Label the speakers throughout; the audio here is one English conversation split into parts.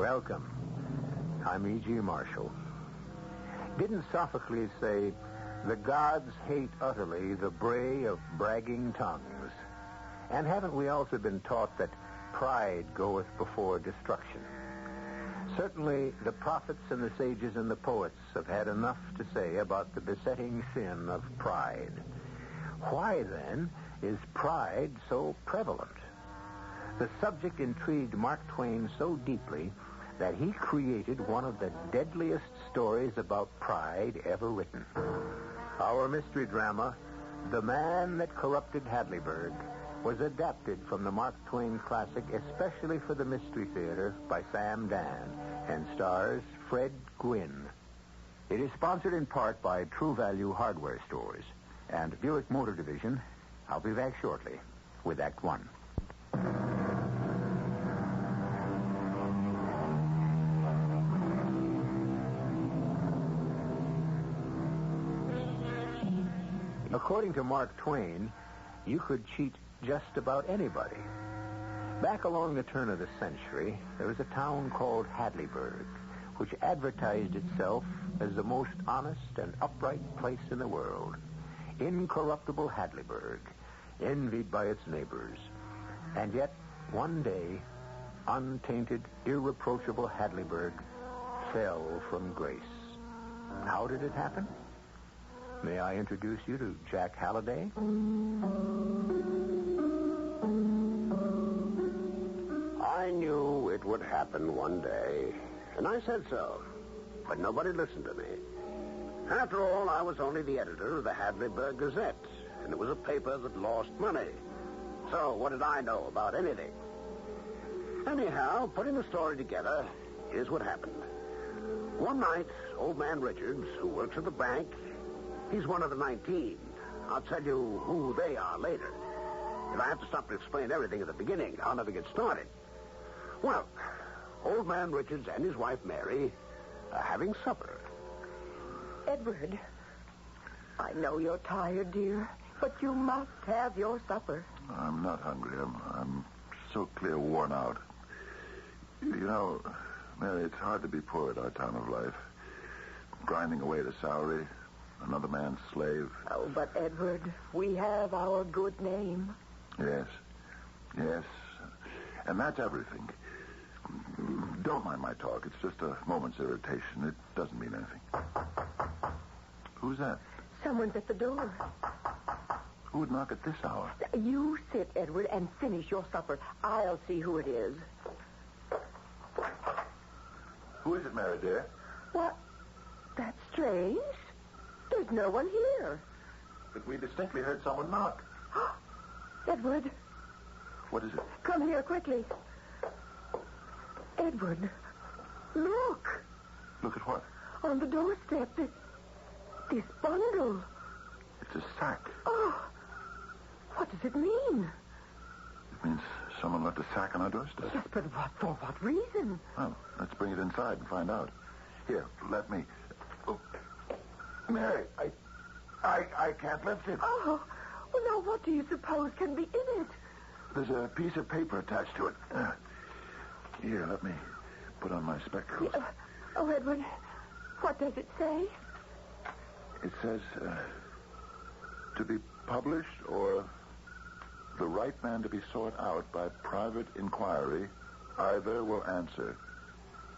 Speaker 1: Welcome. I'm E.G. Marshall. Didn't Sophocles say, "The gods hate utterly the bray of bragging tongues"? And haven't we also been taught that pride goeth before destruction? Certainly, the prophets and the sages and the poets have had enough to say about the besetting sin of pride. Why, then, is pride so prevalent? The subject intrigued Mark Twain so deeply that he created one of the deadliest stories about pride ever written. Our mystery drama, The Man That Corrupted Hadleyburg, was adapted from the Mark Twain classic especially for the Mystery Theater by Sam Dann and stars Fred Gwynne. It is sponsored in part by True Value Hardware Stores and Buick Motor Division. I'll be back shortly with Act One. According to Mark Twain, you could cheat just about anybody. Back along the turn of the century, there was a town called Hadleyburg, which advertised itself as the most honest and upright place in the world. Incorruptible Hadleyburg, envied by its neighbors. And yet, one day, untainted, irreproachable Hadleyburg fell from grace. How did it happen? May I introduce you to Jack Halliday?
Speaker 2: I knew it would happen one day, and I said so. But nobody listened to me. After all, I was only the editor of the Hadleyburg Gazette, and it was a paper that lost money. So what did I know about anything? Anyhow, putting the story together, here's what happened. One night, old man Richards, who works at the bank, he's one of the 19. I'll tell you who they are later. If I have to stop to explain everything at the beginning, I'll never get started. Well, old man Richards and his wife Mary are having supper.
Speaker 3: Edward, I know you're tired, dear, but you must have your supper.
Speaker 4: I'm not hungry. I'm so clear worn out. You know, Mary, it's hard to be poor at our time of life. Grinding away at a salary, another man's slave.
Speaker 3: Oh, but Edward, we have our good name.
Speaker 4: Yes. And that's everything. Don't mind my talk. It's just a moment's irritation. It doesn't mean anything. Who's that?
Speaker 3: Someone's at the door.
Speaker 4: Who would knock at this hour?
Speaker 3: You sit, Edward, and finish your supper. I'll see who it is.
Speaker 4: Who is it, Mary, dear?
Speaker 3: What? That's strange. There's no one here.
Speaker 4: But we distinctly heard someone knock.
Speaker 3: Edward.
Speaker 4: What is it?
Speaker 3: Come here quickly. Edward, look.
Speaker 4: Look at what?
Speaker 3: On the doorstep, this bundle.
Speaker 4: It's a sack.
Speaker 3: Oh, what does it mean?
Speaker 4: It means someone left a sack on our doorstep.
Speaker 3: Yes, but for what reason?
Speaker 4: Well, let's bring it inside and find out. Here, let me. Oh. Mary, I can't lift it.
Speaker 3: Oh, well, now what do you suppose can be in it?
Speaker 4: There's a piece of paper attached to it. Here, let me put on my spectacles.
Speaker 3: Oh, Edward, what does it say?
Speaker 4: It says, to be published or the right man to be sought out by private inquiry, either will answer.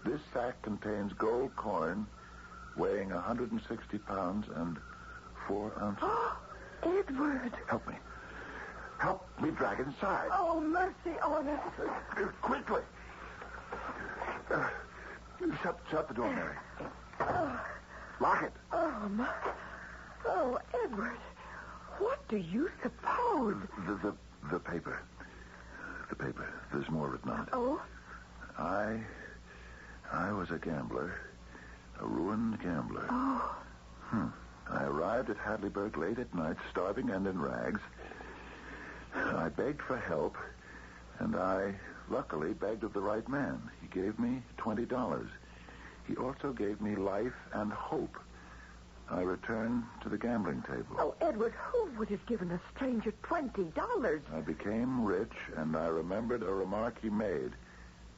Speaker 4: This sack contains gold coin weighing 160 pounds and 4 ounces.
Speaker 3: Oh, Edward.
Speaker 4: Help me. Help me drag it inside.
Speaker 3: Oh, mercy on us.
Speaker 4: Quickly. Shut the door, Mary. Lock it.
Speaker 3: Oh, Edward. What do you suppose?
Speaker 4: The paper. The paper. There's more written on it.
Speaker 3: Oh?
Speaker 4: I was a gambler. A ruined gambler.
Speaker 3: Oh.
Speaker 4: I arrived at Hadleyburg late at night, starving and in rags. I begged for help, and I luckily begged of the right man. He gave me $20. He also gave me life and hope. I returned to the gambling table.
Speaker 3: Oh, Edward, who would have given a stranger $20?
Speaker 4: I became rich, and I remembered a remark he made.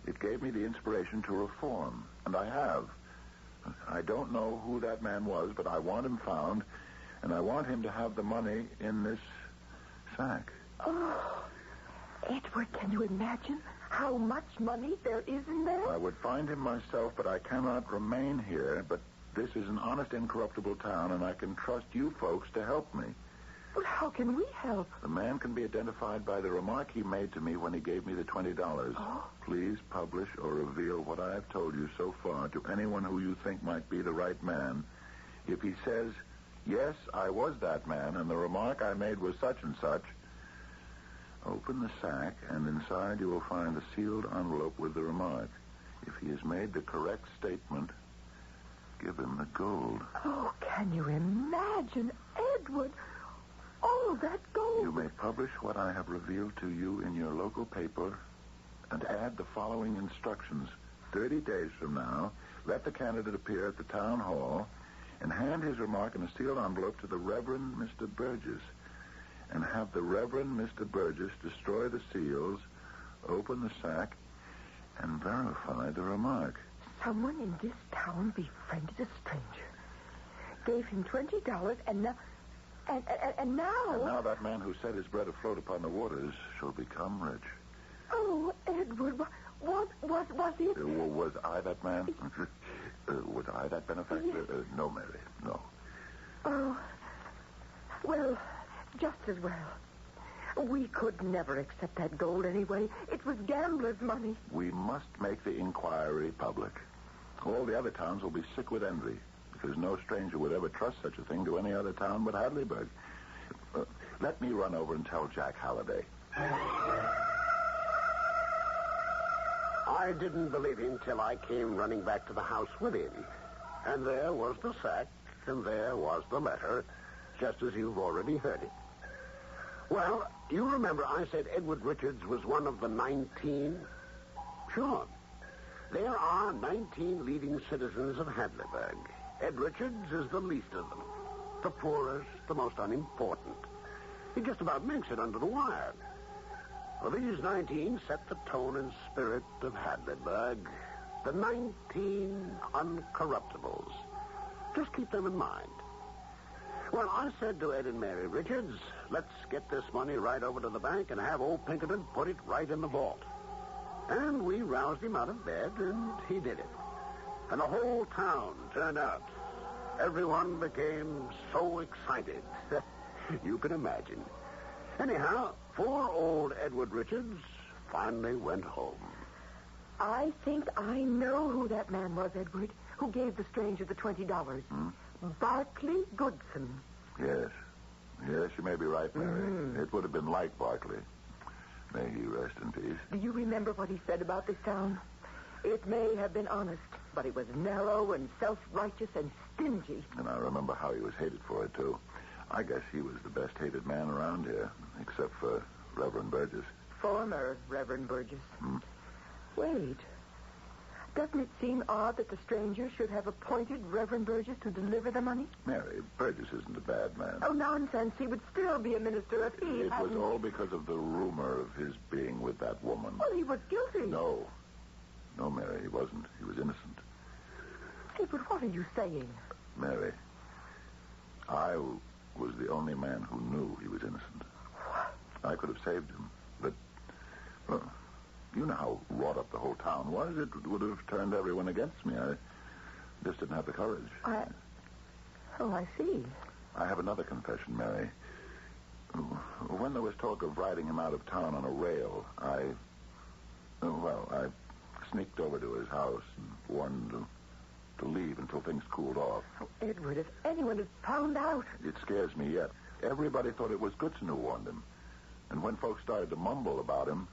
Speaker 4: It gave me the inspiration to reform, and I have. I don't know who that man was, but I want him found, and I want him to have the money in this sack.
Speaker 3: Oh, Edward, can you imagine how much money there is in there?
Speaker 4: I would find him myself, but I cannot remain here. But this is an honest, incorruptible town, and I can trust you folks to help me.
Speaker 3: Well, how can we help?
Speaker 4: The man can be identified by the remark he made to me when he gave me the $20.
Speaker 3: Oh.
Speaker 4: Please publish or reveal what I have told you so far to anyone who you think might be the right man. If he says, yes, I was that man, and the remark I made was such and such, open the sack, and inside you will find a sealed envelope with the remark. If he has made the correct statement, give him the gold.
Speaker 3: Oh, can you imagine, Edward? All that gold.
Speaker 4: You may publish what I have revealed to you in your local paper and add the following instructions. 30 days from now, let the candidate appear at the town hall and hand his remark in a sealed envelope to the Reverend Mr. Burgess. And have the Reverend Mr. Burgess destroy the seals, open the sack, and verify the remark.
Speaker 3: Someone in this town befriended a stranger, gave him $20, and now... And now...
Speaker 4: And now that man who set his bread afloat upon the waters shall become rich.
Speaker 3: Oh, Edward, was it...
Speaker 4: Was I that man? Was I that benefactor? No, Mary, no.
Speaker 3: Oh, well, just as well. We could never accept that gold anyway. It was gambler's money.
Speaker 4: We must make the inquiry public. All the other towns will be sick with envy, because no stranger would ever trust such a thing to any other town but Hadleyburg. Let me run over and tell Jack Halliday.
Speaker 2: I didn't believe him till I came running back to the house with him. And there was the sack, and there was the letter, just as you've already heard it. Well, you remember I said Edward Richards was one of the 19? Sure. There are 19 leading citizens of Hadleyburg. Ed Richards is the least of them. The poorest, the most unimportant. He just about makes it under the wire. Well, these 19 set the tone and spirit of Hadleyburg. The 19 uncorruptibles. Just keep them in mind. Well, I said to Ed and Mary Richards, let's get this money right over to the bank and have old Pinkerton put it right in the vault. And we roused him out of bed, and he did it. And the whole town turned out. Everyone became so excited. You can imagine. Anyhow, poor old Edward Richards finally went home.
Speaker 3: I think I know who that man was, Edward, who gave the stranger the $20. Barclay Goodson.
Speaker 4: Yes. Yes, you may be right, Mary. It would have been like Barclay. May he rest in peace.
Speaker 3: Do you remember what he said about this town? It may have been honest, but it was narrow and self-righteous and stingy.
Speaker 4: And I remember how he was hated for it, too. I guess he was the best hated man around here, except for Reverend Burgess.
Speaker 3: Former Reverend Burgess. Wait. Doesn't it seem odd that the stranger should have appointed Reverend Burgess to deliver the money?
Speaker 4: Mary, Burgess isn't a bad man.
Speaker 3: Oh, nonsense. He would still be a minister if he hadn't...
Speaker 4: It was all because of the rumor of his being with that woman.
Speaker 3: Well, he was guilty.
Speaker 4: No. No, Mary, he wasn't. He was innocent.
Speaker 3: Hey, but what are you saying?
Speaker 4: Mary, I was the only man who knew he was innocent.
Speaker 3: What?
Speaker 4: I could have saved him, but... Well, you know how wrought up the whole town was. It would have turned everyone against me. I just didn't have the courage.
Speaker 3: Oh, I see.
Speaker 4: I have another confession, Mary. When there was talk of riding him out of town on a rail, I sneaked over to his house and warned him to leave until things cooled off.
Speaker 3: Oh, Edward, if anyone had found out...
Speaker 4: It scares me yet. Everybody thought it was Goodson who warned him. And when folks started to mumble about him...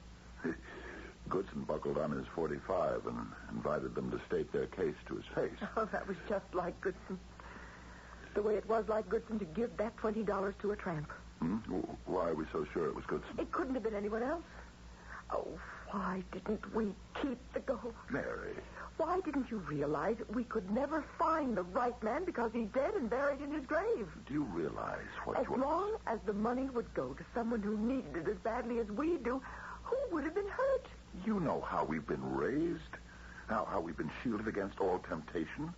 Speaker 4: Goodson buckled on his .45 and invited them to state their case to his face.
Speaker 3: Oh, that was just like Goodson. The way it was like Goodson to give that $20 to a tramp.
Speaker 4: Why are we so sure it was Goodson?
Speaker 3: It couldn't have been anyone else. Oh, why didn't we keep the gold?
Speaker 4: Mary.
Speaker 3: Why didn't you realize we could never find the right man because he's dead and buried in his grave?
Speaker 4: Do you realize what
Speaker 3: As long as the money would go to someone who needed it as badly as we do, who would have been hurt?
Speaker 4: You know how we've been raised, how we've been shielded against all temptation,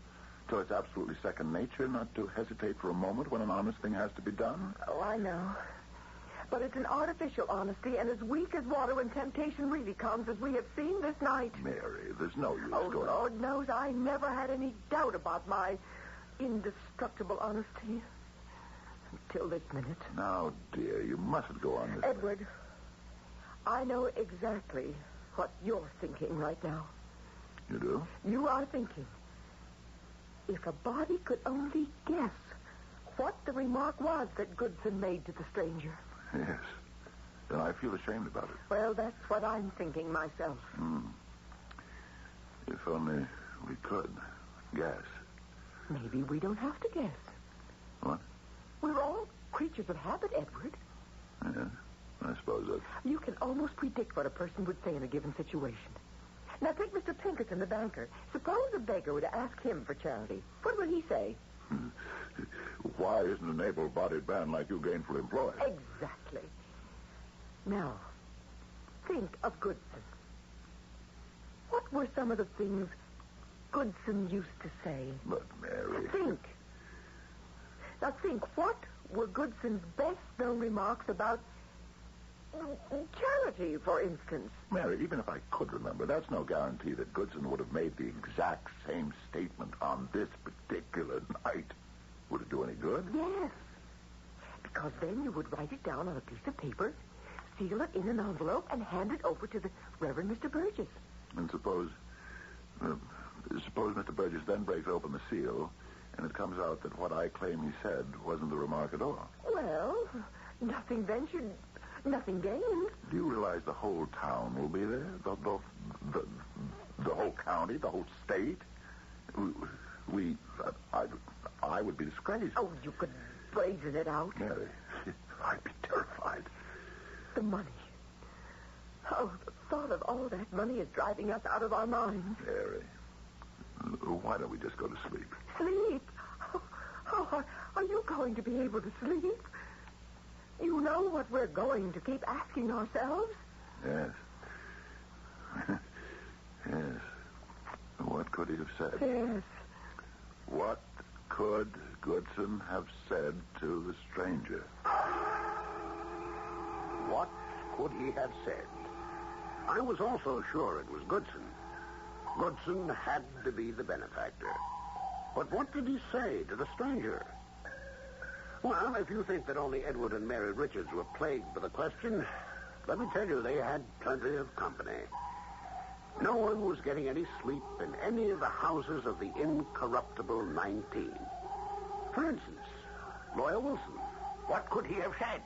Speaker 4: till it's absolutely second nature not to hesitate for a moment when an honest thing has to be done.
Speaker 3: Oh, I know. But it's an artificial honesty, and as weak as water when temptation really comes, as we have seen this night.
Speaker 4: Mary, there's no use
Speaker 3: Oh,
Speaker 4: going...
Speaker 3: Lord knows I never had any doubt about my indestructible honesty. Until this minute.
Speaker 4: Now, dear, you mustn't go on this...
Speaker 3: Edward, I know exactly what you're thinking right now.
Speaker 4: You do?
Speaker 3: You are thinking, if a body could only guess what the remark was that Goodson made to the stranger.
Speaker 4: Yes. Then I feel ashamed about it.
Speaker 3: Well, that's what I'm thinking myself.
Speaker 4: If only we could guess.
Speaker 3: Maybe we don't have to guess.
Speaker 4: What?
Speaker 3: We're all creatures of habit, Edward.
Speaker 4: Yes, I suppose that's...
Speaker 3: You can almost predict what a person would say in a given situation. Now, take Mr. Pinkerton, the banker. Suppose a beggar were to ask him for charity. What would he say?
Speaker 4: Why isn't an able-bodied man like you gainfully employed?
Speaker 3: Exactly. Now, think of Goodson. What were some of the things Goodson used to say?
Speaker 4: But, Mary...
Speaker 3: Think. Now, think. What were Goodson's best-known remarks about charity, for instance?
Speaker 4: Mary, even if I could remember, that's no guarantee that Goodson would have made the exact same statement on this particular night. Would it do any good?
Speaker 3: Yes. Because then you would write it down on a piece of paper, seal it in an envelope, and hand it over to the Reverend Mr. Burgess.
Speaker 4: And suppose Mr. Burgess then breaks open the seal, and it comes out that what I claim he said wasn't the remark at all.
Speaker 3: Well, nothing ventured, nothing gained.
Speaker 4: Do you realize the whole town will be there? The whole county, the whole state? I would be disgraced.
Speaker 3: Oh, you could brazen it out.
Speaker 4: Mary, I'd be terrified.
Speaker 3: The money. Oh, the thought of all that money is driving us out of our minds.
Speaker 4: Mary, why don't we just go to sleep?
Speaker 3: Sleep? Oh, are you going to be able to sleep? You know what we're going to keep asking ourselves?
Speaker 4: Yes. Yes. What could he have said?
Speaker 3: Yes.
Speaker 4: What could Goodson have said to the stranger?
Speaker 2: What could he have said? I was also sure it was Goodson. Goodson had to be the benefactor. But what did he say to the stranger? Well, if you think that only Edward and Mary Richards were plagued with a question, let me tell you they had plenty of company. No one was getting any sleep in any of the houses of the incorruptible 19. For instance, Lawyer Wilson. What could he have said?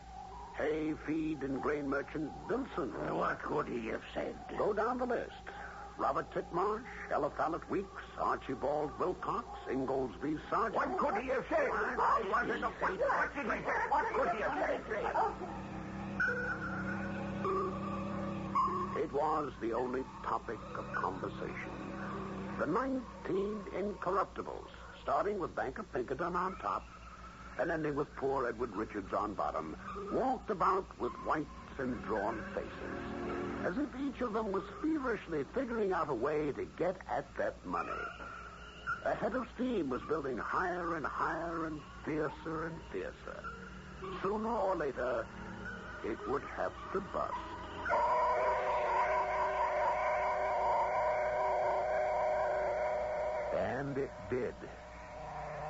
Speaker 2: Hay, feed, and grain merchant Bilson.
Speaker 5: What could he have said?
Speaker 2: Go down the list. Robert Titmarsh, Eliphalet Weeks, Archibald Wilcox, Ingoldsby Sargent.
Speaker 5: What could he have said? What did he say? What could he have said?
Speaker 2: It was the only topic of conversation. The 19 incorruptibles, starting with Banker Pinkerton on top and ending with poor Edward Richards on bottom, walked about with whites and drawn faces, as if each of them was feverishly figuring out a way to get at that money. A head of steam was building higher and higher and fiercer. Sooner or later, it would have to bust.
Speaker 1: And it did.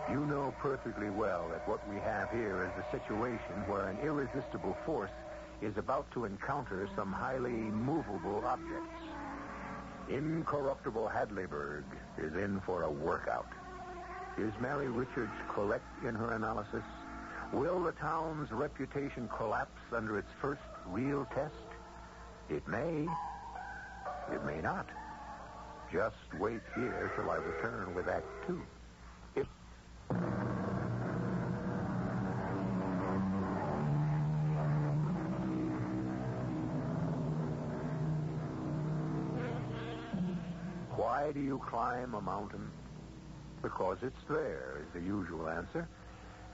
Speaker 1: You know perfectly well that what we have here is a situation where an irresistible force is about to encounter some highly movable objects. Incorruptible Hadleyburg is in for a workout. Is Mary Richards correct in her analysis? Will the town's reputation collapse under its first real test? It may. It may not. Just wait here till I return with Act 2. Why do you climb a mountain? Because it's there, is the usual answer.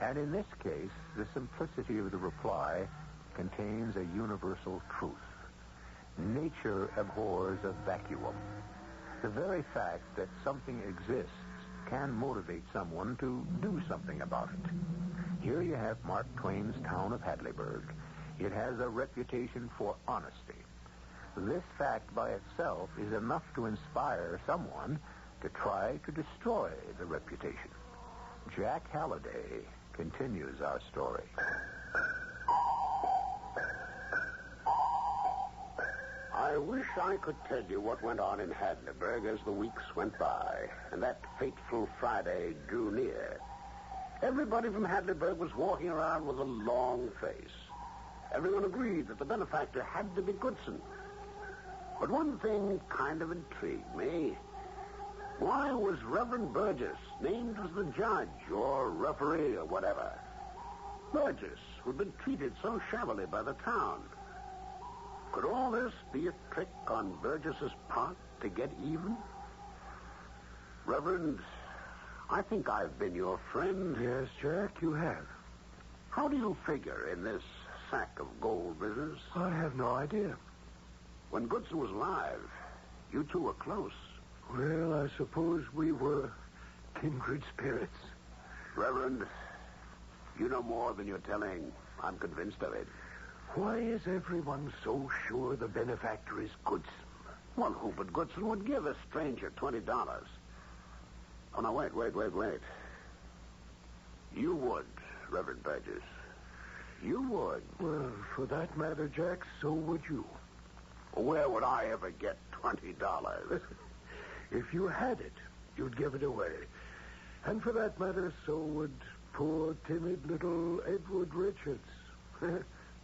Speaker 1: And in this case, the simplicity of the reply contains a universal truth. Nature abhors a vacuum. The very fact that something exists can motivate someone to do something about it. Here you have Mark Twain's town of Hadleyburg. It has a reputation for honesty. This fact by itself is enough to inspire someone to try to destroy the reputation. Jack Halliday continues our story.
Speaker 2: I wish I could tell you what went on in Hadleyburg as the weeks went by and that fateful Friday drew near. Everybody from Hadleyburg was walking around with a long face. Everyone agreed that the benefactor had to be Goodson. But one thing kind of intrigued me. Why was Reverend Burgess named as the judge or referee or whatever? Burgess, who'd been treated so shabbily by the town. Could all this be a trick on Burgess's part to get even? Reverend, I think I've been your friend.
Speaker 6: Yes, Jack, you have.
Speaker 2: How do you figure in this sack of gold business?
Speaker 6: I have no idea.
Speaker 2: When Goodson was alive, you two were close.
Speaker 6: Well, I suppose we were kindred spirits.
Speaker 2: Reverend, you know more than you're telling. I'm convinced of it.
Speaker 6: Why is everyone so sure the benefactor is Goodson?
Speaker 2: Well, who but Goodson would give a stranger $20? Oh, now, wait. You would, Reverend Burgess. You would.
Speaker 6: Well, for that matter, Jack, so would you.
Speaker 2: Where would I ever get $20?
Speaker 6: If you had it, you'd give it away. And for that matter, so would poor, timid little Edward Richards.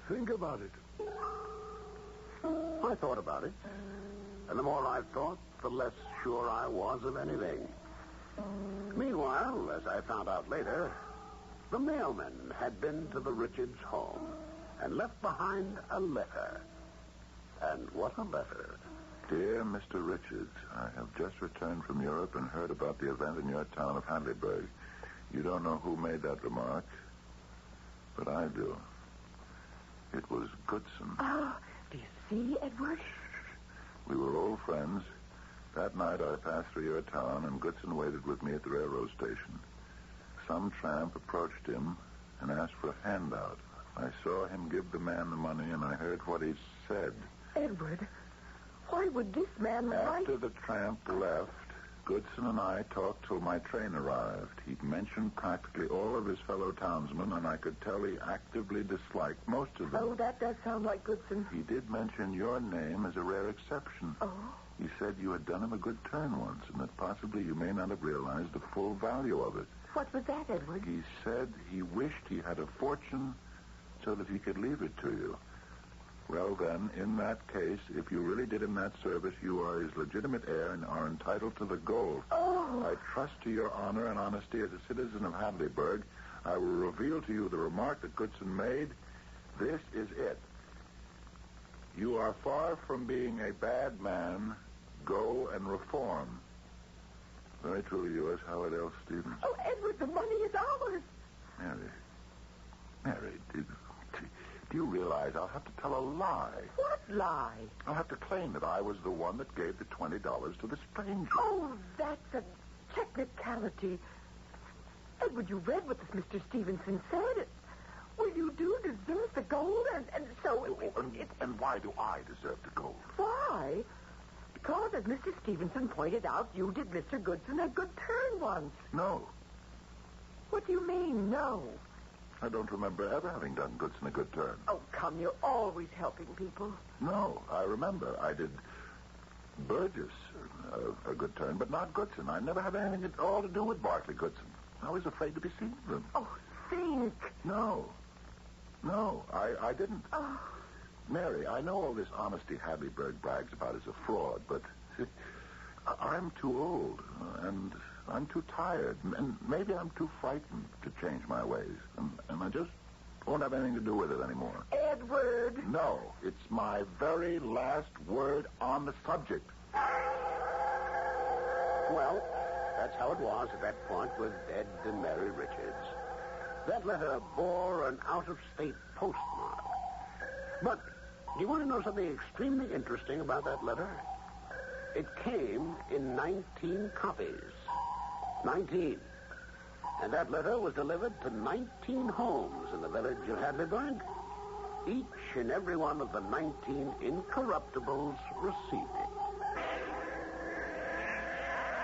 Speaker 6: Think about it.
Speaker 2: I thought about it. And the more I thought, the less sure I was of anything. Meanwhile, as I found out later, the mailman had been to the Richards home and left behind a letter. And what a letter.
Speaker 4: Dear Mr. Richards, I have just returned from Europe and heard about the event in your town of Hadleyburg. You don't know who made that remark, but I do. It was Goodson.
Speaker 3: Oh, do you see, Edward?
Speaker 4: We were old friends. That night I passed through your town, and Goodson waited with me at the railroad station. Some tramp approached him and asked for a handout. I saw him give the man the money, and I heard what he said.
Speaker 3: Edward, why would this man write?
Speaker 4: After the tramp left, Goodson and I talked till my train arrived. He mentioned practically all of his fellow townsmen, and I could tell he actively disliked most of them.
Speaker 3: Oh, that does sound like Goodson.
Speaker 4: He did mention your name as a rare exception.
Speaker 3: Oh?
Speaker 4: He said you had done him a good turn once, and that possibly you may not have realized the full value of it.
Speaker 3: What was that, Edward?
Speaker 4: He said he wished he had a fortune so that he could leave it to you. Well, then, in that case, if you really did him that service, you are his legitimate heir and are entitled to the gold.
Speaker 3: Oh!
Speaker 4: I trust to your honor and honesty as a citizen of Hadleyburg. I will reveal to you the remark that Goodson made. This is it. You are far from being a bad man. Go and reform. Very truly yours, Howard L. Stevens.
Speaker 3: Oh, Edward, the money is ours.
Speaker 4: Mary, do you realize I'll have to tell a lie?
Speaker 3: What lie?
Speaker 4: I'll have to claim that I was the one that gave the $20 to the stranger.
Speaker 3: Oh, that's a technicality. Edward, you read what this Mr. Stevenson said. Well, you do deserve the gold, and so...
Speaker 4: And why do I deserve the gold?
Speaker 3: Why? Because, as Mr. Stevenson pointed out, you did Mr. Goodson a good turn once.
Speaker 4: No.
Speaker 3: What do you mean, no?
Speaker 4: I don't remember ever having done Goodson a good turn.
Speaker 3: Oh, come, you're always helping people.
Speaker 4: No, I remember. I did Burgess a good turn, but not Goodson. I never had anything at all to do with Barclay Goodson. I was afraid to be seen with him.
Speaker 3: Oh, think.
Speaker 4: No, I didn't.
Speaker 3: Oh.
Speaker 4: Mary, I know all this honesty Hadleyburg brags about is a fraud, but I'm too old, and I'm too tired, and maybe I'm too frightened to change my ways, and I just won't have anything to do with it anymore.
Speaker 3: Edward!
Speaker 4: No, it's my very last word on the subject.
Speaker 2: Well, that's how it was at that point with Ed and Mary Richards. That letter bore an out-of-state postmark. But Do you want to know something extremely interesting about that letter? It came in 19 copies. 19. And that letter was delivered to 19 homes in the village of Hadleyburg. Each and every one of the 19 incorruptibles received it.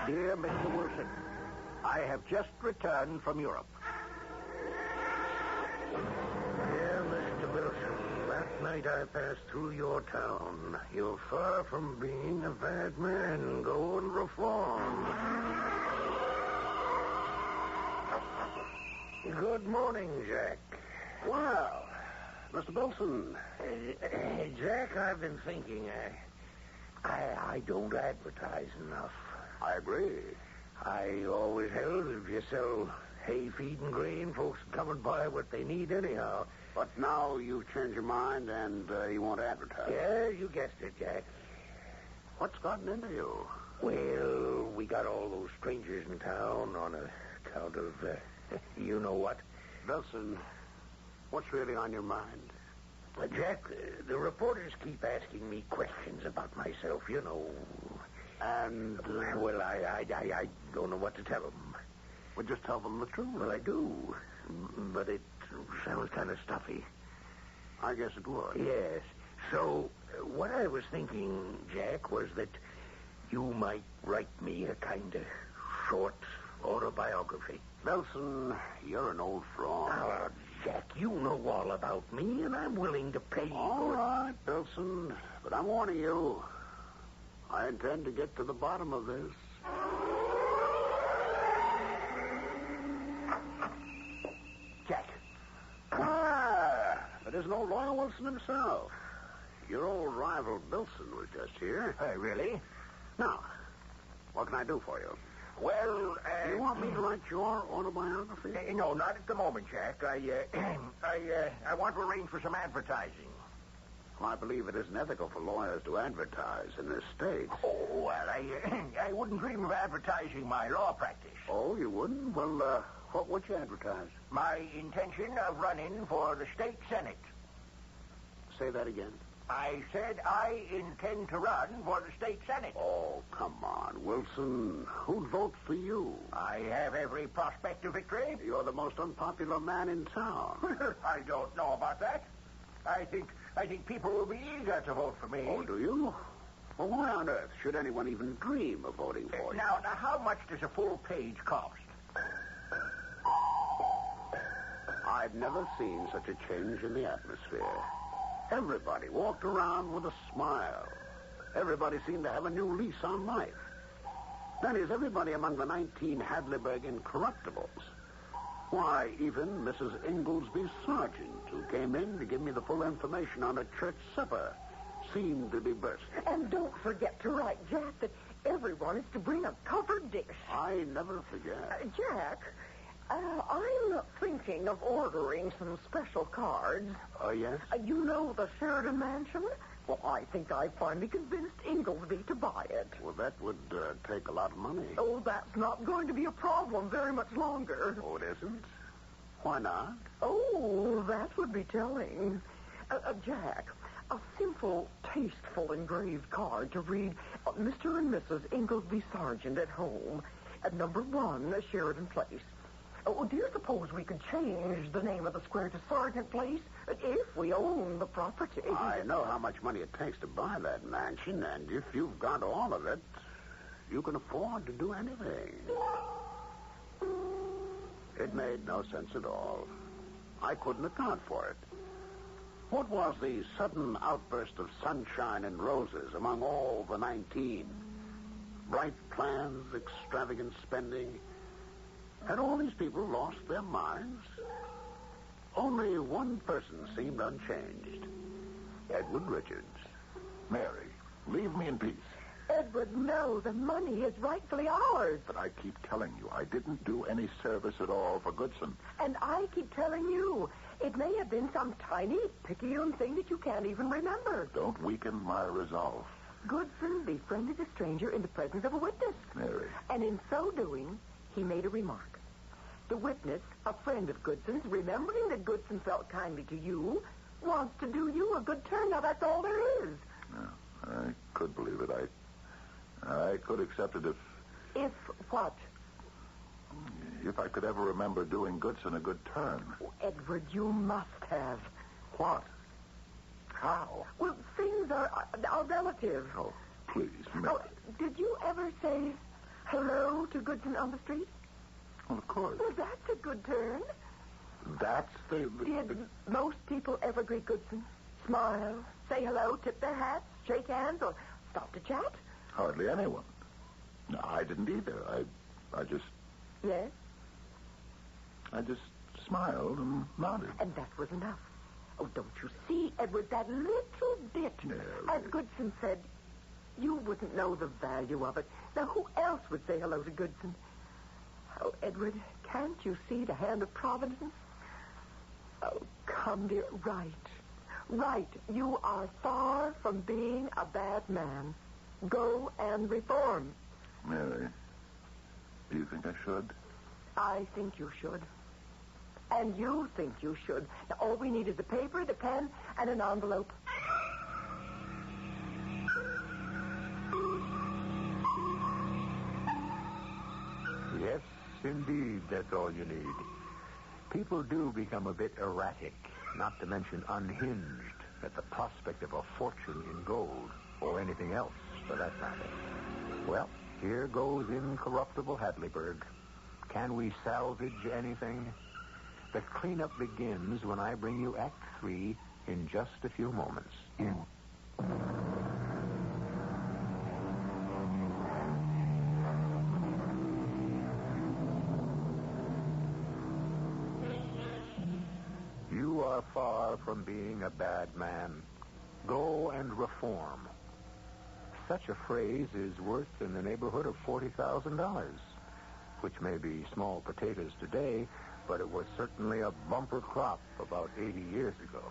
Speaker 5: Dear Mr. Wilson, I have just returned from Europe.
Speaker 6: Dear Mr. Wilson, last night I passed through your town. You're far from being a bad man. Go and reform. Good morning, Jack.
Speaker 2: Well, Mr. Wilson.
Speaker 6: Jack, I've been thinking. I don't advertise enough.
Speaker 2: I agree.
Speaker 6: I always held if you sell hay, feed, and grain, folks come and buy what they need anyhow.
Speaker 2: But now you've changed your mind and you want to advertise.
Speaker 6: Yeah, you guessed it, Jack.
Speaker 2: What's gotten into you?
Speaker 6: Well, we got all those strangers in town on account of, you know what.
Speaker 2: Wilson, what's really on your mind?
Speaker 6: Jack, the reporters keep asking me questions about myself, you know.
Speaker 2: And,
Speaker 6: well, I don't know what to tell them.
Speaker 2: well, just tell them the truth.
Speaker 6: Well, I do, but it sounds kind of stuffy.
Speaker 2: I guess it would.
Speaker 6: Yes. So, what I was thinking, Jack, was that you might write me a kind of short autobiography.
Speaker 2: Wilson, you're an old fraud.
Speaker 6: Now, Jack, you know all about me, and I'm willing to pay
Speaker 2: All
Speaker 6: for it.
Speaker 2: right, Wilson, but I'm warning you. I intend to get to the bottom of this.
Speaker 5: Jack.
Speaker 2: It isn't old Lawyer Wilson himself. Your old rival Wilson was just here.
Speaker 5: Really?
Speaker 2: Now, what can I do for you?
Speaker 5: Well,
Speaker 2: Do you want me to write your autobiography?
Speaker 5: No, not at the moment, Jack. I want to arrange for some advertising.
Speaker 2: Well, I believe it isn't ethical for lawyers to advertise in this state.
Speaker 5: Oh, well, I wouldn't dream of advertising my law practice.
Speaker 2: Oh, you wouldn't? Well, what would you advertise?
Speaker 5: My intention of running for the state senate.
Speaker 2: Say that again.
Speaker 5: I said I intend to run for the state senate.
Speaker 2: Oh, come on, Wilson. Who'd vote for you?
Speaker 5: I have every prospect of victory.
Speaker 2: You're the most unpopular man in town.
Speaker 5: I don't know about that. I think people will be eager to vote for me.
Speaker 2: Oh, do you? Well, why on earth should anyone even dream of voting for you?
Speaker 5: Now, how much does a full page cost?
Speaker 2: I've never seen such a change in the atmosphere. Everybody walked around with a smile. Everybody seemed to have a new lease on life. That is, everybody among the 19 Hadleyburg incorruptibles. Why, even Mrs. Inglesby Sargent, who came in to give me the full information on a church supper, seemed to be bursting.
Speaker 3: And don't forget to write, Jack, that everyone is to bring a covered dish.
Speaker 2: I never forget.
Speaker 3: Jack, I'm thinking of ordering some special cards.
Speaker 2: Oh, yes?
Speaker 3: You know the Sheridan Mansion? Well, I think I finally convinced Inglesby to buy it.
Speaker 2: Well, that would take a lot of money.
Speaker 3: Oh, that's not going to be a problem very much longer.
Speaker 2: Oh, it isn't? Why not?
Speaker 3: Oh, that would be telling. Jack, a simple, tasteful engraved card to read Mr. and Mrs. Inglesby Sargent at home at number 1 Sheridan Place. Oh, do you suppose we could change the name of the square to Sargent Place if we own the property?
Speaker 2: I know how much money it takes to buy that mansion, and if you've got all of it, you can afford to do anything. It made no sense at all. I couldn't account for it. What was the sudden outburst of sunshine and roses among all the 19? Bright plans, extravagant spending. Had all these people lost their minds? Only one person seemed unchanged. Edward Richards.
Speaker 4: Mary, leave me in peace.
Speaker 3: Edward, no, the money is rightfully ours.
Speaker 4: But I keep telling you, I didn't do any service at all for Goodson.
Speaker 3: And I keep telling you, it may have been some tiny, picayune thing that you can't even remember.
Speaker 4: Don't weaken my resolve.
Speaker 3: Goodson befriended a stranger in the presence of a witness.
Speaker 4: Mary.
Speaker 3: And in so doing, he made a remark. The witness, a friend of Goodson's, remembering that Goodson felt kindly to you, wants to do you a good turn. Now, that's all there is.
Speaker 4: Yeah, I could believe it. I could accept it
Speaker 3: If what?
Speaker 4: if I could ever remember doing Goodson a good turn.
Speaker 3: Oh, Edward, you must have.
Speaker 4: What? How?
Speaker 3: Well, things are relative.
Speaker 4: Oh, please, Mary.
Speaker 3: Oh, did you ever say hello to Goodson on the street?
Speaker 4: Well, of course.
Speaker 3: Well, that's a good turn.
Speaker 4: That's the...
Speaker 3: Did most people ever greet Goodson? Smile, say hello, tip their hats, shake hands, or stop to chat?
Speaker 4: Hardly anyone. No, I didn't either. I just...
Speaker 3: Yes?
Speaker 4: I just smiled and nodded.
Speaker 3: And that was enough. Oh, don't you see, Edward, that little bit.
Speaker 4: Mary.
Speaker 3: As Goodson said, you wouldn't know the value of it. Now, who else would say hello to Goodson? Oh, Edward, can't you see the hand of Providence? Oh, come, dear. Right. Right. You are far from being a bad man. Go and reform.
Speaker 4: Mary, do you think I should?
Speaker 3: I think you should. And you think you should. Now, all we need is the paper, the pen, and an envelope.
Speaker 1: Yes, indeed, that's all you need. People do become a bit erratic, not to mention unhinged, at the prospect of a fortune in gold, or anything else, for that matter. Well, here goes incorruptible Hadleyburg. Can we salvage anything? The cleanup begins when I bring you Act 3 in just a few moments. You are far from being a bad man. Go and reform. Such a phrase is worth in the neighborhood of $40,000, which may be small potatoes today, but it was certainly a bumper crop about 80 years ago.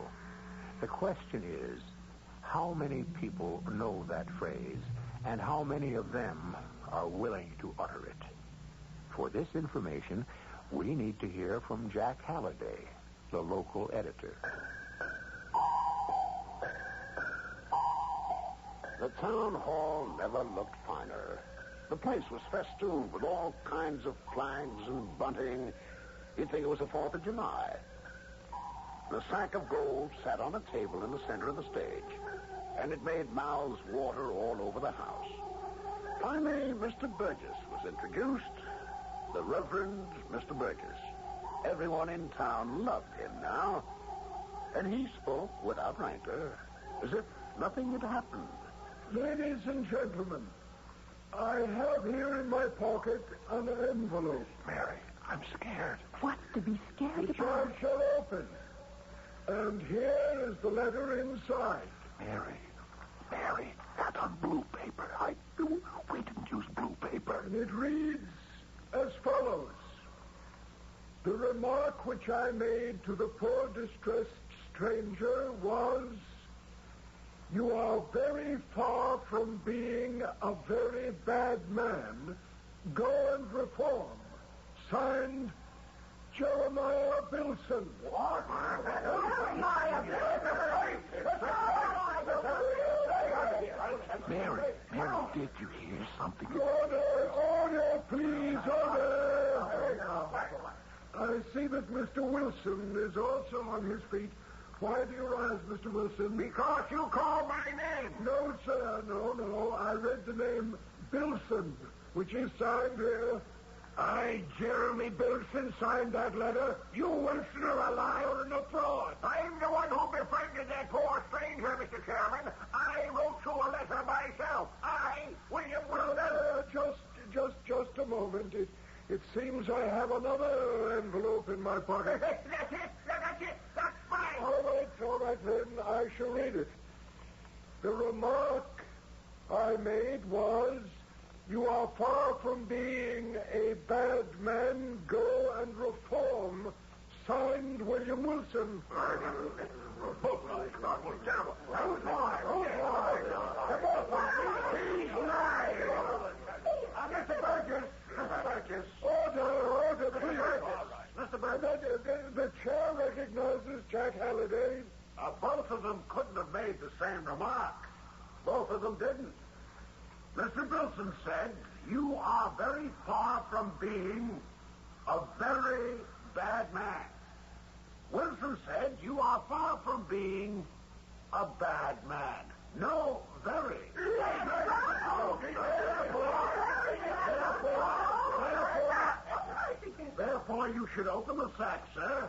Speaker 1: The question is, how many people know that phrase, and how many of them are willing to utter it? For this information, we need to hear from Jack Halliday, the local editor.
Speaker 2: The town hall never looked finer. The place was festooned with all kinds of flags and bunting. You'd think it was the 4th of July. The sack of gold sat on a table in the center of the stage, and it made mouths water all over the house. Finally, Mr. Burgess was introduced. The Reverend Mr. Burgess. Everyone in town loved him now, and he spoke without rancor, as if nothing had happened.
Speaker 6: Ladies and gentlemen, I have here in my pocket an envelope.
Speaker 4: Mary, I'm scared.
Speaker 3: What's to be scared
Speaker 6: Which
Speaker 3: about?
Speaker 6: I shall open. And here is the letter inside.
Speaker 4: Mary, that's on blue paper. We didn't use blue paper.
Speaker 6: And it reads as follows. The remark which I made to the poor distressed stranger was, you are very far from being a very bad man. Go and reform. Signed, Jeremiah Bilson. What?
Speaker 4: Mary, did you hear something?
Speaker 6: Order, please, order. I see that Mr. Wilson is also on his feet. Why do you rise, Mr. Wilson?
Speaker 5: Because you called my name.
Speaker 6: No, sir, no. I read the name Bilson, which is signed here. I, Jeremy Bilson, signed that letter. You, Wilson, are a liar and a fraud.
Speaker 5: I'm the one who befriended that poor stranger, Mr. Chairman. I wrote you a letter myself. I, William Wilson.
Speaker 6: Just a moment. It seems I have another envelope in my pocket.
Speaker 5: That's it. That's mine.
Speaker 6: All right, then. I shall read it. The remark I made was, you are far from being a bad man. Go and reform. Signed, William Wilson.
Speaker 5: Mr. Burgess.
Speaker 6: Order, please. Mr. Burgess. The chair recognizes Jack Halliday.
Speaker 5: A
Speaker 2: both of them couldn't have made the same remark. Both of them didn't. Mr. Wilson said, you are very far from being a very bad man. Wilson said, you are far from being a bad man. No, very. Therefore, you should open the sack, sir,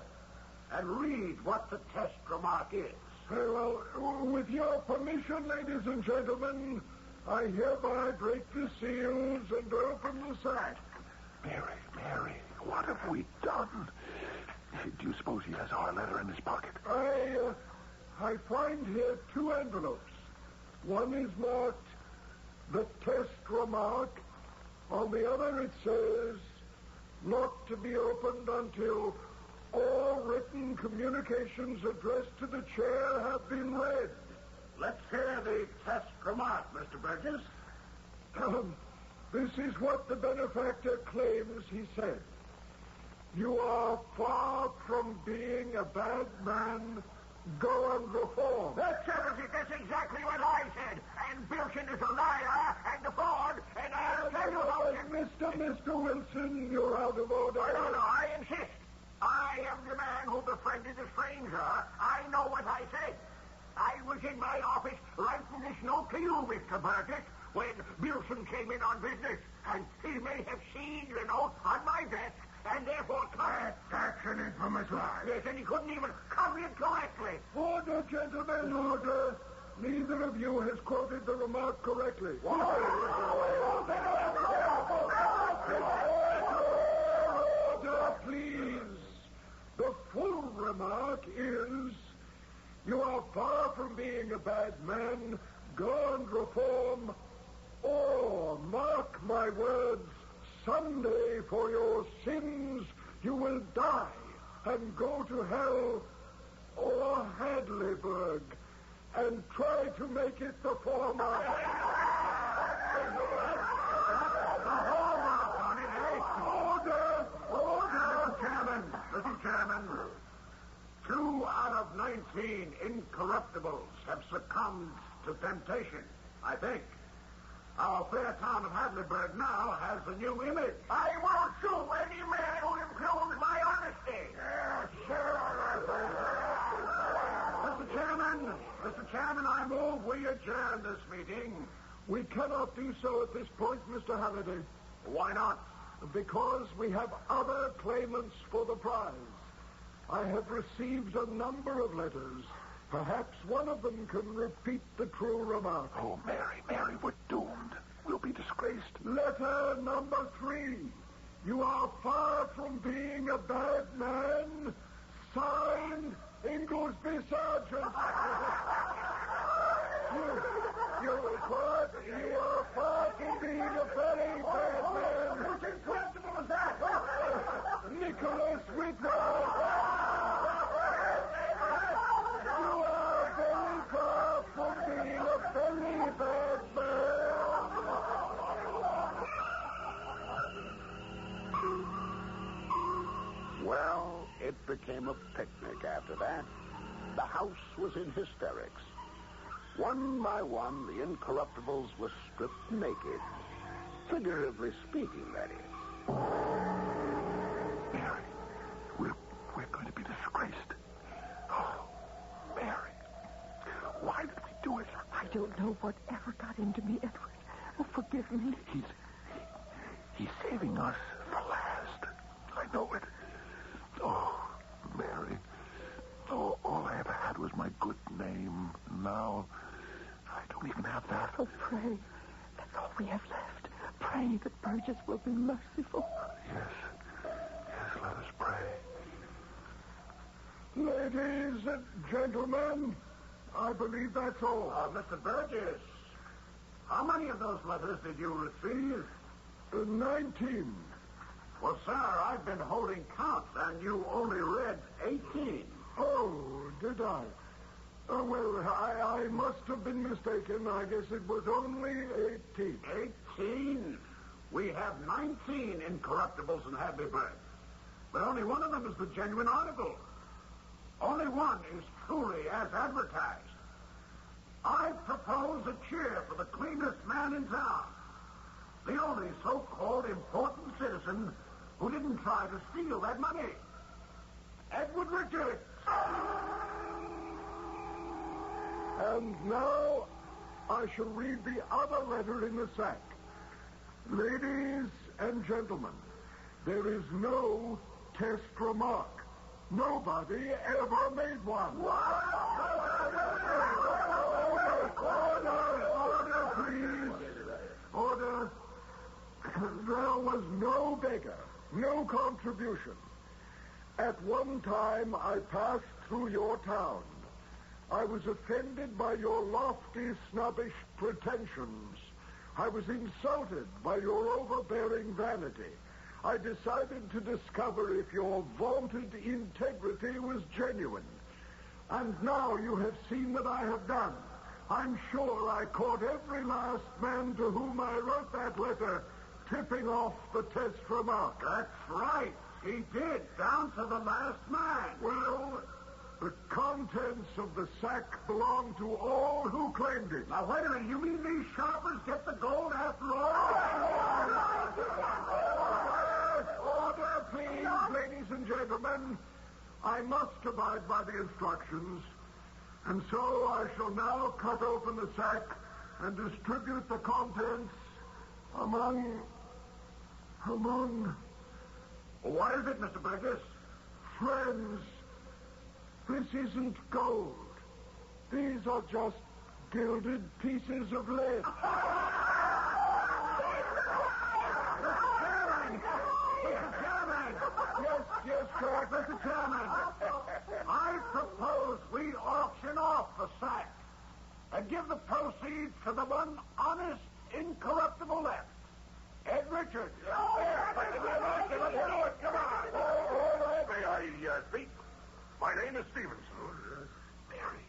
Speaker 2: and read what the test remark is.
Speaker 6: Very well, with your permission, ladies and gentlemen, I hereby break the seals and open the sack.
Speaker 4: Mary, what have we done? Do you suppose he has our letter in his pocket?
Speaker 6: I find here 2 envelopes. One is marked the test remark. On the other it says, not to be opened until all written communications addressed to the chair have been read.
Speaker 2: Let's hear the test remark, Mr. Burgess.
Speaker 6: This is what the benefactor claims he said. You are far from being a bad man. Go and reform.
Speaker 5: That's exactly what I said. And Wilson is a liar and a fraud, and I'll tell you about it.
Speaker 6: Mr. Wilson, you're out of order.
Speaker 5: No, I insist. I am the man who befriended the stranger. I know what I said. I was in my office writing this note to you, Mr. Burgess, when Wilson came in on business, and he may have seen the note on my desk, and therefore...
Speaker 2: That's an infamous lie.
Speaker 5: Yes, and he couldn't even cover it correctly.
Speaker 6: Order, gentlemen, order. Neither of you has quoted the remark correctly. Order, please. The full remark is, you are far from being a bad man. Go and reform, or mark my words, someday for your sins you will die and go to hell or Hadleyburg and try to make it the former.
Speaker 2: Mr. Chairman, 2 out of 19 incorruptibles have succumbed to temptation, I think. Our fair town of Hadleyburg now has a new image.
Speaker 5: I won't sue any man who impugns my honesty.
Speaker 2: Mr. Chairman, I move we adjourn this meeting.
Speaker 6: We cannot do so at this point, Mr. Halliday.
Speaker 2: Why not?
Speaker 6: Because we have other claimants for the prize. I have received a number of letters. Perhaps one of them can repeat the true remark.
Speaker 4: Oh, Mary, we're doomed. We'll be disgraced.
Speaker 6: Letter number 3. You are far from being a bad man. Signed, Inglesby Sergeant. You are far from being a very bad man.
Speaker 5: What's incredible is that?
Speaker 6: Nicholas Whitworth. You are very far from being a very bad man.
Speaker 2: Well, it became a picnic after that. The house was in hysterics. One by one, the incorruptibles were stripped naked. Figuratively speaking, that is.
Speaker 4: Mary, we're going to be disgraced. Oh, Mary, why did we do it?
Speaker 3: I don't know whatever got into me, Edward. Oh, forgive me.
Speaker 4: He's saving us for last. I know it. Oh, Mary. Oh, all I ever had was my good name. Now, I don't even have that.
Speaker 3: Oh, pray. That's all we have left. Pray that Burgess will be merciful.
Speaker 4: Yes, let us pray.
Speaker 6: Ladies and gentlemen, I believe that's all.
Speaker 2: Mr. Burgess, how many of those letters did you receive?
Speaker 6: 19.
Speaker 2: Well, sir, I've been holding count, and you only read 18.
Speaker 6: Oh, did I? Well, I must have been mistaken. I guess it was only 18.
Speaker 2: 18? We have 19 incorruptibles in Hadleyburg. But only one of them is the genuine article.
Speaker 5: Only one is truly as advertised. I propose a cheer for the cleanest man in town. The only so-called important citizen who didn't try to steal that money. Edward Richards.
Speaker 6: And now I shall read the other letter in the sack. Ladies and gentlemen, there is no test remark. Nobody ever made one. Order, please. Order. There was no beggar, no contribution. At one time, I passed through your town. I was offended by your lofty, snobbish pretensions. I was insulted by your overbearing vanity. I decided to discover if your vaunted integrity was genuine. And now you have seen what I have done. I'm sure I caught every last man to whom I wrote that letter tipping off the test remark.
Speaker 5: That's right. He did, down to the last man.
Speaker 6: Well, the contents of the sack belong to all who claimed it.
Speaker 5: Now, wait a minute. You mean these shoppers get the gold after all?
Speaker 6: Order, please, ladies and gentlemen. I must abide by the instructions. And so I shall now cut open the sack and distribute the contents among...
Speaker 5: What is it, Mr. Burgess?
Speaker 6: Friends, this isn't gold. These are just gilded pieces of lead. Yes, correct, Mr. Chairman.
Speaker 5: I propose we auction off the sack and give the proceeds to the one honest, incorruptible left. Ed Richards.
Speaker 2: Come on. May I speak? My name is Stevenson.
Speaker 4: Mary,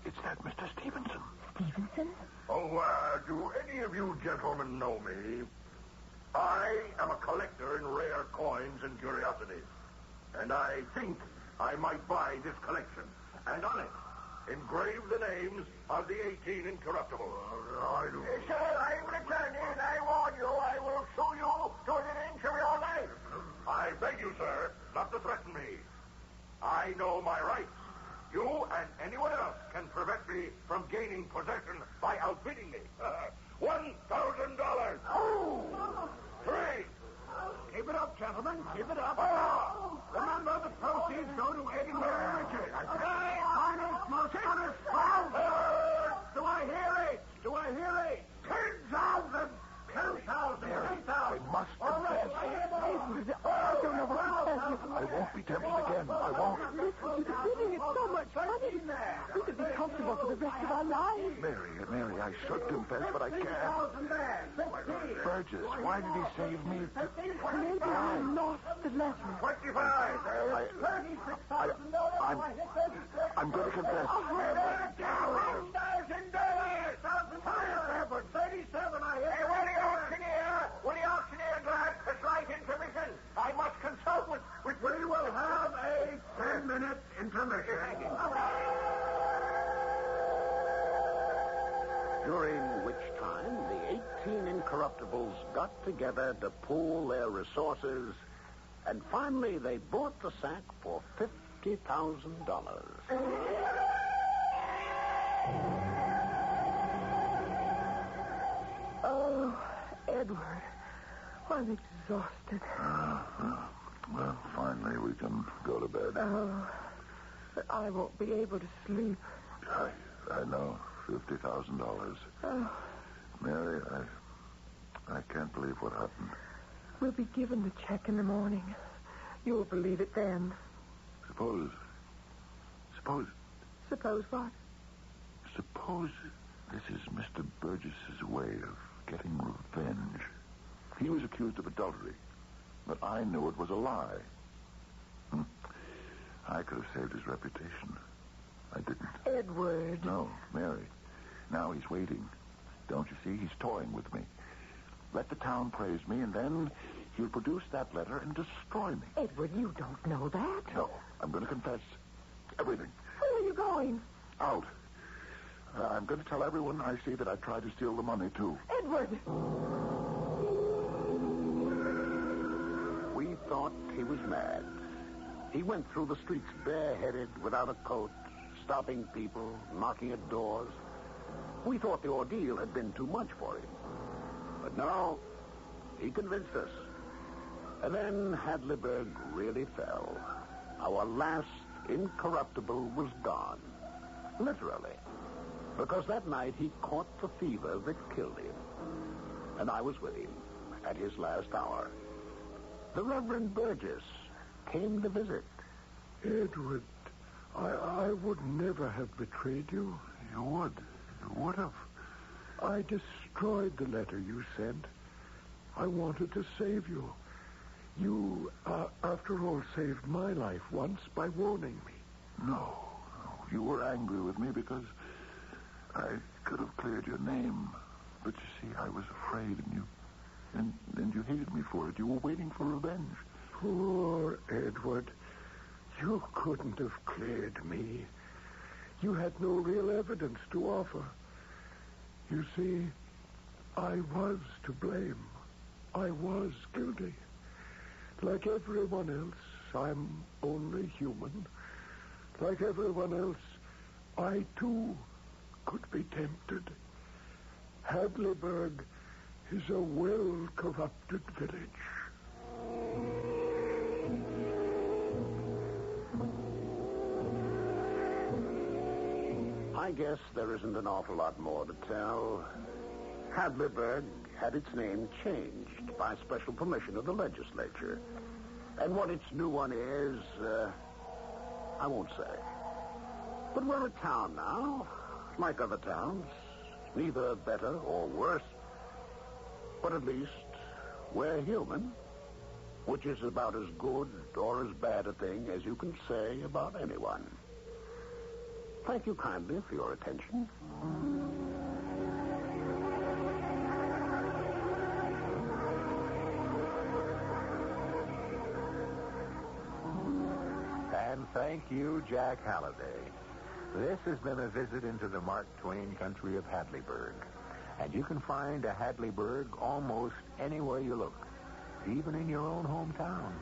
Speaker 4: it's that Mr. Stevenson.
Speaker 7: Stevenson?
Speaker 2: Oh, do any of you gentlemen know me? I am a collector in rare coins and curiosities. And I think I might buy this collection. And on it, engrave the names of the 18 incorruptibles.
Speaker 5: Sir, I'm returning. I warn you, I will sue you to within an inch of your life.
Speaker 2: I beg you, sir, not to threaten me. I know my rights. You and anyone else can prevent me from gaining possession by outbidding me. $1,000.
Speaker 5: Oh!
Speaker 2: 3.
Speaker 5: Keep it up, gentlemen. Keep it up. Remember, the proceeds go to Ed and Mary Richards. Honest, most honest. Do I hear it? Do I hear it? 10,000. 10,000. 10,000.
Speaker 4: I must confess.
Speaker 7: I don't know what to tell you.
Speaker 4: I won't be tempted again. I won't.
Speaker 7: Listen, you're spending it so much money. We could be comfortable for the rest of our lives.
Speaker 4: Mary, I should confess, but I can't. Burgess, why did he save me?
Speaker 7: Maybe I lost the letter.
Speaker 2: 25.
Speaker 4: I'm going to confess.
Speaker 5: $1,000. 37, I hear. Hey, will the auctioneer grant a slight intermission? I must consult with... We will have a 10-minute intermission.
Speaker 2: During which time the 18 incorruptibles got together to pool their resources, and finally they bought the sack for $50,000.
Speaker 7: Oh, Edward, I'm exhausted.
Speaker 4: Well, finally we can go to bed.
Speaker 7: Oh, but I won't be able to sleep.
Speaker 4: I know. $50,000.
Speaker 7: Oh,
Speaker 4: Mary, I can't believe what happened.
Speaker 7: we'll be given the check in the morning. You'll believe it then.
Speaker 4: Suppose
Speaker 7: Suppose what?
Speaker 4: Suppose this is Mr. Burgess's way of getting revenge. He was accused of adultery, but I knew it was a lie. I could have saved his reputation. I didn't.
Speaker 7: Edward.
Speaker 4: No, Mary. Now he's waiting. Don't you see? He's toying with me. Let the town praise me, and then he'll produce that letter and destroy me.
Speaker 7: Edward, you don't know that.
Speaker 4: No, I'm going to confess. Everything.
Speaker 7: Where are you going?
Speaker 4: Out. I'm going to tell everyone I see that I tried to steal the money, too.
Speaker 7: Edward!
Speaker 2: We thought he was mad. He went through the streets bareheaded, without a coat, stopping people, knocking at doors. We thought the ordeal had been too much for him. But no, he convinced us. And then Hadleyburg really fell. Our last incorruptible was gone. Literally. Because that night he caught the fever that killed him. And I was with him at his last hour. The Reverend Burgess came to visit.
Speaker 6: Edward, I would never have betrayed you.
Speaker 4: You would. You would have.
Speaker 6: I destroyed the letter you sent. I wanted to save you. You, after all, saved my life once by warning me.
Speaker 4: No. You were angry with me because I could have cleared your name. But you see, I was afraid, and you hated me for it. You were waiting for revenge.
Speaker 6: Poor Edward. You couldn't have cleared me. You had no real evidence to offer. You see, I was to blame. I was guilty. Like everyone else, I'm only human. Like everyone else, I, too, could be tempted. Hadleyburg is a well-corrupted village.
Speaker 2: I guess there isn't an awful lot more to tell. Hadleyburg had its name changed by special permission of the legislature. And what its new one is, I won't say. But we're a town now, like other towns. Neither better or worse. But at least we're human, which is about as good or as bad a thing as you can say about anyone. Thank you kindly for your attention.
Speaker 1: And thank you, Jack Halliday. This has been a visit into the Mark Twain country of Hadleyburg. And you can find a Hadleyburg almost anywhere you look, even in your own hometown.